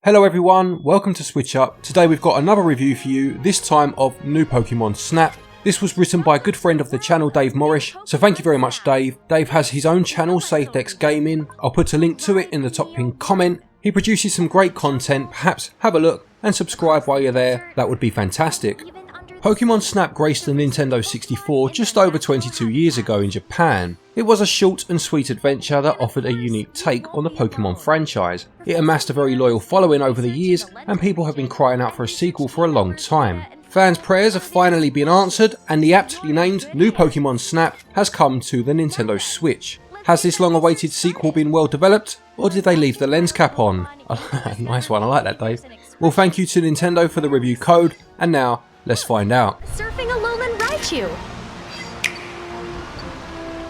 Hello everyone, welcome to Switch Up. Today we've got another review for you, this time of new Pokemon Snap. This was written by a good friend of the channel, Dave Morrish, so thank you very much Dave. Dave has his own channel, SafeDex Gaming. I'll put a link to it in the top pinned comment. He produces some great content, perhaps have a look and subscribe while you're there, that would be fantastic. Pokemon Snap graced the Nintendo 64 just over 22 years ago in Japan. It was a short and sweet adventure that offered a unique take on the Pokemon franchise. It amassed a very loyal following over the years and people have been crying out for a sequel for a long time. Fans' prayers have finally been answered and the aptly named new Pokemon Snap has come to the Nintendo Switch. Has this long awaited sequel been well developed, or did they leave the lens cap on? Nice one, I like that Dave. Well, thank you to Nintendo for the review code, and now let's find out. Surfing Alolan Raichu.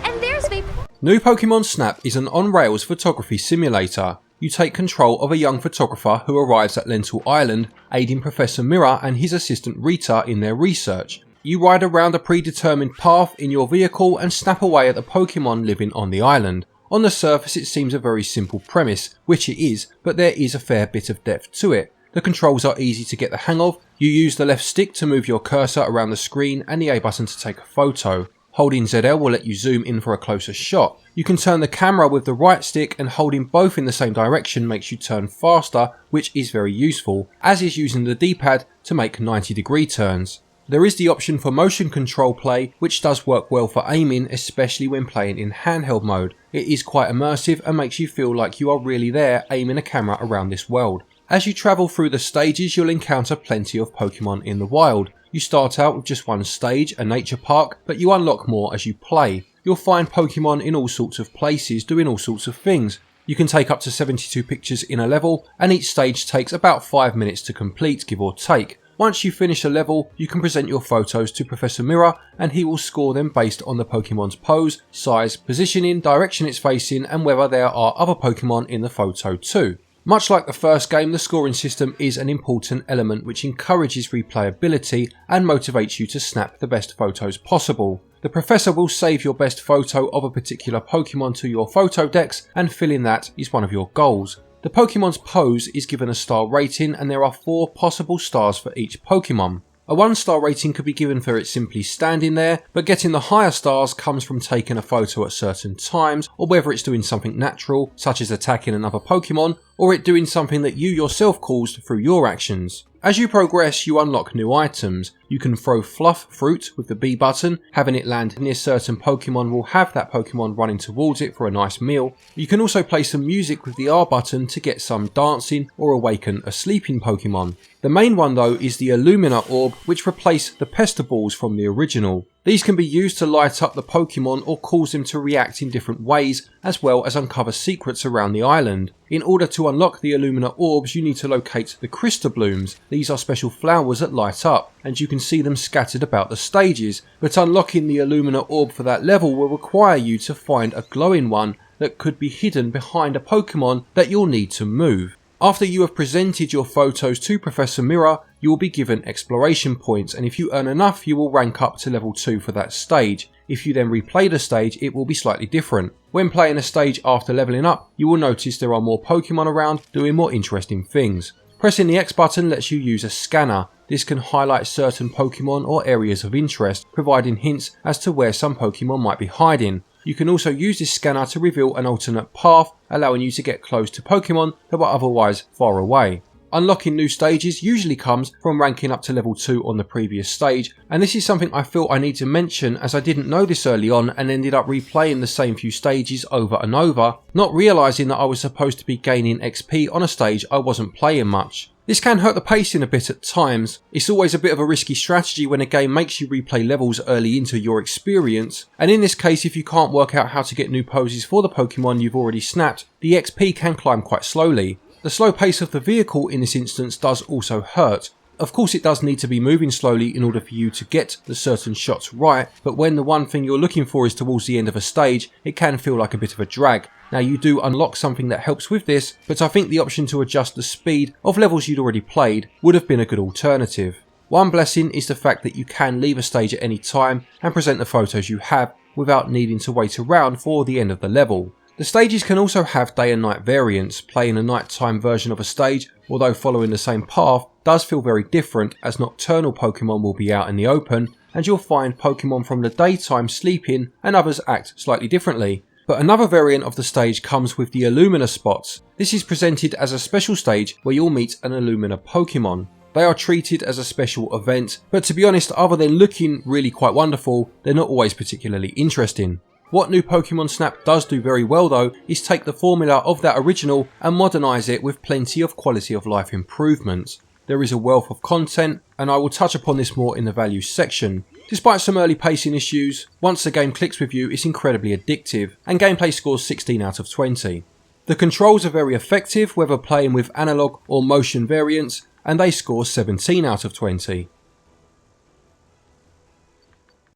And there's the New Pokemon Snap is an on-rails photography simulator. You take control of a young photographer who arrives at Lental Island, aiding Professor Mirror and his assistant Rita in their research. You ride around a predetermined path in your vehicle and snap away at the Pokemon living on the island. On the surface it seems a very simple premise, which it is, but there is a fair bit of depth to it. The controls are easy to get the hang of. You use the left stick to move your cursor around the screen and the A button to take a photo. Holding ZL will let you zoom in for a closer shot. You can turn the camera with the right stick, and holding both in the same direction makes you turn faster, which is very useful, as is using the D-pad to make 90-degree turns. There is the option for motion control play, which does work well for aiming, especially when playing in handheld mode. It is quite immersive and makes you feel like you are really there aiming a camera around this world. As you travel through the stages, you'll encounter plenty of Pokemon in the wild. You start out with just one stage, a nature park, but you unlock more as you play. You'll find Pokemon in all sorts of places doing all sorts of things. You can take up to 72 pictures in a level, and each stage takes about 5 minutes to complete, give or take. Once you finish a level, you can present your photos to Professor Mirror and he will score them based on the Pokemon's pose, size, positioning, direction it's facing and whether there are other Pokemon in the photo too. Much like the first game, the scoring system is an important element which encourages replayability and motivates you to snap the best photos possible. The Professor will save your best photo of a particular Pokemon to your photo decks, and filling that is one of your goals. The Pokemon's pose is given a star rating and there are 4 possible stars for each Pokemon. A 1-star rating could be given for it simply standing there, but getting the higher stars comes from taking a photo at certain times, or whether it's doing something natural, such as attacking another Pokemon, or it doing something that you yourself caused through your actions. As you progress, you unlock new items. You can throw Fluff Fruit with the B button, having it land near certain Pokemon will have that Pokemon running towards it for a nice meal. You can also play some music with the R button to get some dancing or awaken a sleeping Pokemon. The main one though is the Illumina Orb, which replace the Pesteballs from the original. These can be used to light up the Pokemon or cause them to react in different ways, as well as uncover secrets around the island. In order to unlock the Illumina Orbs, you need to locate the Crystalblooms. These are special flowers that light up, and you can see them scattered about the stages, but unlocking the Illumina Orb for that level will require you to find a glowing one that could be hidden behind a Pokemon that you'll need to move. After you have presented your photos to Professor Mirror, you will be given exploration points, and if you earn enough you will rank up to level 2 for that stage. If you then replay the stage, it will be slightly different. When playing a stage after leveling up, you will notice there are more Pokemon around doing more interesting things. Pressing the X button lets you use a scanner. This can highlight certain Pokemon or areas of interest, providing hints as to where some Pokemon might be hiding. You can also use this scanner to reveal an alternate path, allowing you to get close to Pokemon that were otherwise far away. Unlocking new stages usually comes from ranking up to level 2 on the previous stage, and this is something I feel I need to mention as I didn't know this early on and ended up replaying the same few stages over and over, not realising that I was supposed to be gaining XP on a stage I wasn't playing much. This can hurt the pacing a bit at times. It's always a bit of a risky strategy when a game makes you replay levels early into your experience, and in this case if you can't work out how to get new poses for the Pokemon you've already snapped, the XP can climb quite slowly. The slow pace of the vehicle in this instance does also hurt. Of course it does need to be moving slowly in order for you to get the certain shots right, but when the one thing you're looking for is towards the end of a stage, it can feel like a bit of a drag. Now you do unlock something that helps with this, but I think the option to adjust the speed of levels you'd already played would have been a good alternative. One blessing is the fact that you can leave a stage at any time and present the photos you have without needing to wait around for the end of the level. The stages can also have day and night variants. Playing a nighttime version of a stage, although following the same path, does feel very different, as nocturnal Pokemon will be out in the open, and you'll find Pokemon from the daytime sleeping and others act slightly differently. But another variant of the stage comes with the Illumina spots. This is presented as a special stage where you'll meet an Illumina Pokemon. They are treated as a special event, but to be honest, other than looking really quite wonderful, they're not always particularly interesting. What New Pokemon Snap does do very well though is take the formula of that original and modernise it with plenty of quality of life improvements. There is a wealth of content, and I will touch upon this more in the values section. Despite some early pacing issues, once the game clicks with you it's incredibly addictive, and gameplay scores 16 out of 20. The controls are very effective whether playing with analog or motion variants, and they score 17 out of 20.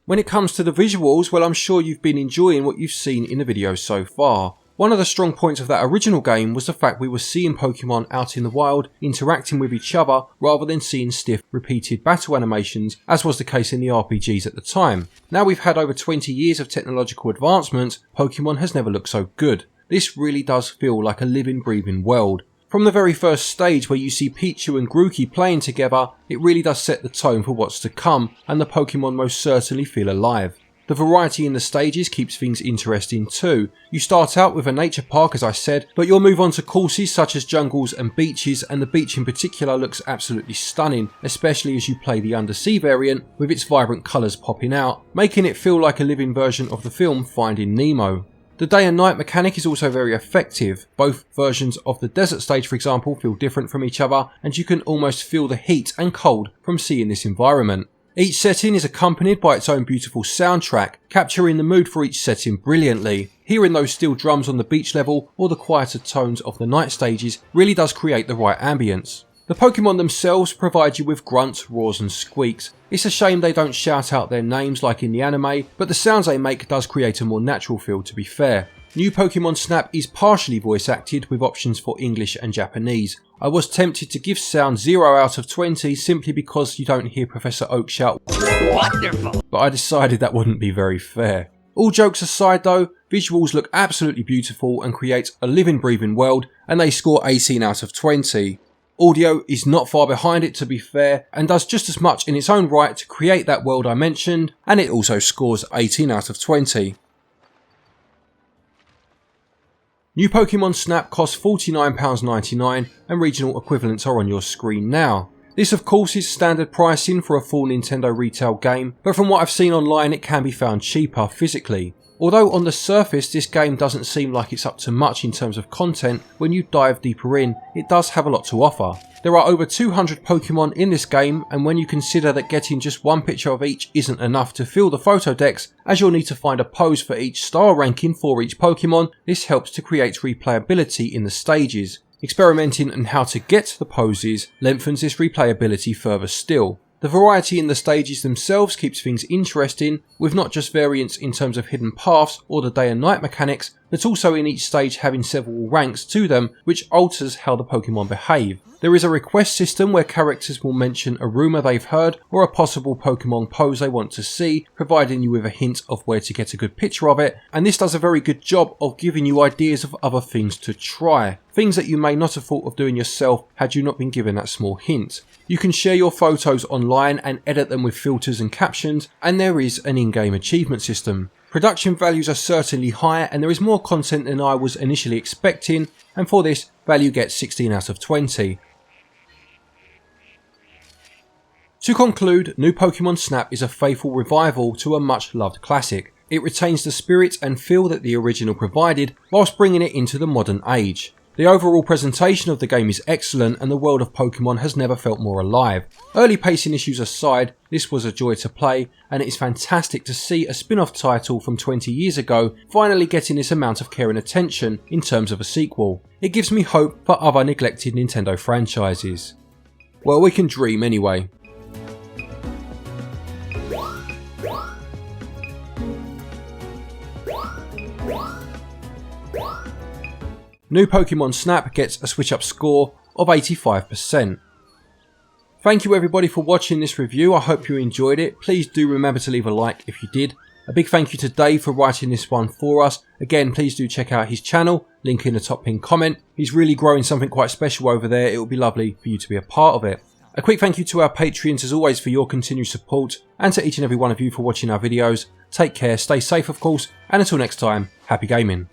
When it comes to the visuals, well, I'm sure you've been enjoying what you've seen in the videos so far. One of the strong points of that original game was the fact we were seeing Pokemon out in the wild interacting with each other rather than seeing stiff repeated battle animations as was the case in the RPGs at the time. Now we've had over 20 years of technological advancement, Pokemon has never looked so good. This really does feel like a living, breathing world. From the very first stage where you see Pichu and Grookey playing together, it really does set the tone for what's to come, and the Pokemon most certainly feel alive. The variety in the stages keeps things interesting too. You start out with a nature park as I said, but you'll move on to courses such as jungles and beaches, and the beach in particular looks absolutely stunning, especially as you play the undersea variant with its vibrant colours popping out, making it feel like a living version of the film Finding Nemo. The day and night mechanic is also very effective. Both versions of the desert stage, for example, feel different from each other, and you can almost feel the heat and cold from seeing this environment. Each setting is accompanied by its own beautiful soundtrack, capturing the mood for each setting brilliantly. Hearing those steel drums on the beach level or the quieter tones of the night stages really does create the right ambience. The Pokemon themselves provide you with grunts, roars and squeaks. It's a shame they don't shout out their names like in the anime, but the sounds they make does create a more natural feel, to be fair. New Pokemon Snap is partially voice acted with options for English and Japanese. I was tempted to give sound 0 out of 20 simply because you don't hear Professor Oak shout "Wonderful," but I decided that wouldn't be very fair. All jokes aside though, visuals look absolutely beautiful and create a living, breathing world, and they score 18 out of 20. Audio is not far behind it, to be fair, and does just as much in its own right to create that world I mentioned, and it also scores 18 out of 20. New Pokemon Snap costs £49.99 and regional equivalents are on your screen now. This of course is standard pricing for a full Nintendo retail game, but from what I've seen online it can be found cheaper physically. Although on the surface this game doesn't seem like it's up to much in terms of content, when you dive deeper in, it does have a lot to offer. There are over 200 Pokemon in this game, and when you consider that getting just one picture of each isn't enough to fill the photo decks, as you'll need to find a pose for each star ranking for each Pokemon, this helps to create replayability in the stages. Experimenting on how to get the poses lengthens this replayability further still. The variety in the stages themselves keeps things interesting, with not just variants in terms of hidden paths or the day and night mechanics, but also in each stage having several ranks to them, which alters how the Pokemon behave. There is a request system where characters will mention a rumour they've heard or a possible Pokemon pose they want to see, providing you with a hint of where to get a good picture of it, and this does a very good job of giving you ideas of other things to try. Things that you may not have thought of doing yourself had you not been given that small hint. You can share your photos online and edit them with filters and captions, and there is an in-game achievement system. Production values are certainly higher and there is more content than I was initially expecting, and for this, value gets 16 out of 20. To conclude, New Pokemon Snap is a faithful revival to a much loved classic. It retains the spirit and feel that the original provided, whilst bringing it into the modern age. The overall presentation of the game is excellent and the world of Pokemon has never felt more alive. Early pacing issues aside, this was a joy to play, and it is fantastic to see a spin-off title from 20 years ago finally getting this amount of care and attention in terms of a sequel. It gives me hope for other neglected Nintendo franchises. Well, we can dream anyway. New Pokemon Snap gets a switch up score of 85%. Thank you everybody for watching this review, I hope you enjoyed it. Please do remember to leave a like if you did. A big thank you to Dave for writing this one for us. Again, please do check out his channel, link in the top pinned comment. He's really growing something quite special over there. It would be lovely for you to be a part of it. A quick thank you to our Patreons as always for your continued support, and to each and every one of you for watching our videos. Take care, stay safe of course, and until next time, happy gaming.